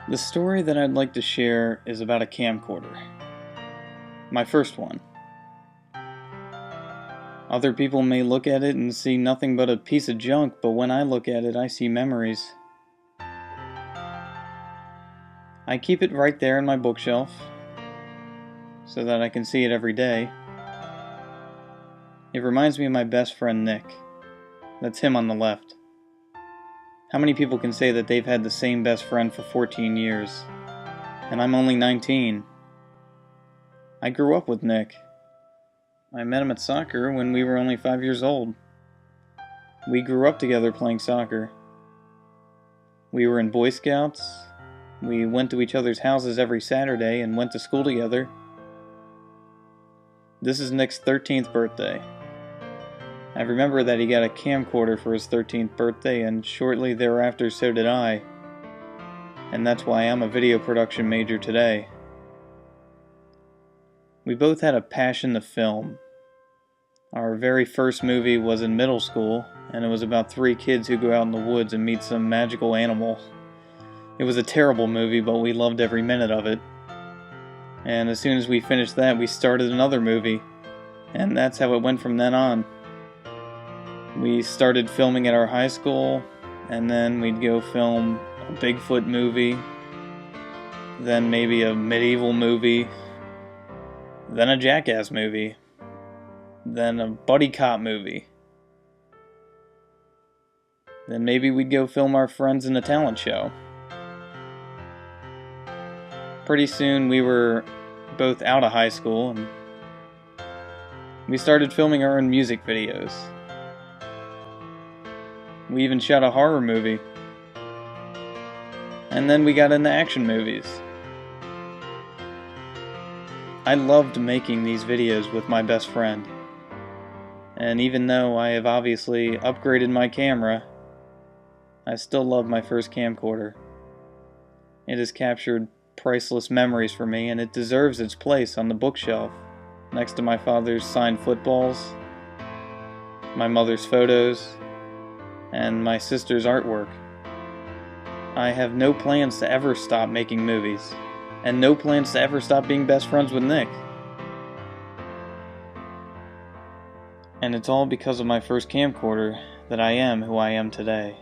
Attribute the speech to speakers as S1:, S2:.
S1: The story that I'd like to share is about a camcorder. My first one. Other people may look at it and see nothing but a piece of junk, but when I look at it, I see memories. I keep it right there in my bookshelf, so that I can see it every day. It reminds me of my best friend Nick. That's him on the left. How many people can say that they've had the same best friend for 14 years? And I'm only 19. I grew up with Nick. I met him at soccer when we were only 5 years old. We grew up together playing soccer. We were in Boy Scouts. We went to each other's houses every Saturday and went to school together. This is Nick's 13th birthday. I remember that he got a camcorder for his 13th birthday, and shortly thereafter so did I. And that's why I'm a video production major today. We both had a passion to film. Our very first movie was in middle school, and it was about 3 kids who go out in the woods and meet some magical animal. It was a terrible movie, but we loved every minute of it. And as soon as we finished that, we started another movie. And that's how it went from then on. We started filming at our high school, and then we'd go film a Bigfoot movie, then maybe a medieval movie, then a Jackass movie, then a buddy cop movie. Then maybe we'd go film our friends in a talent show. Pretty soon we were both out of high school, and we started filming our own music videos. We even shot a horror movie. And then we got into action movies. I loved making these videos with my best friend. And even though I have obviously upgraded my camera, I still love my first camcorder. It has captured priceless memories for me, and it deserves its place on the bookshelf, next to my father's signed footballs, my mother's photos, and my sister's artwork. I have no plans to ever stop making movies, and no plans to ever stop being best friends with Nick. And it's all because of my first camcorder that I am who I am today.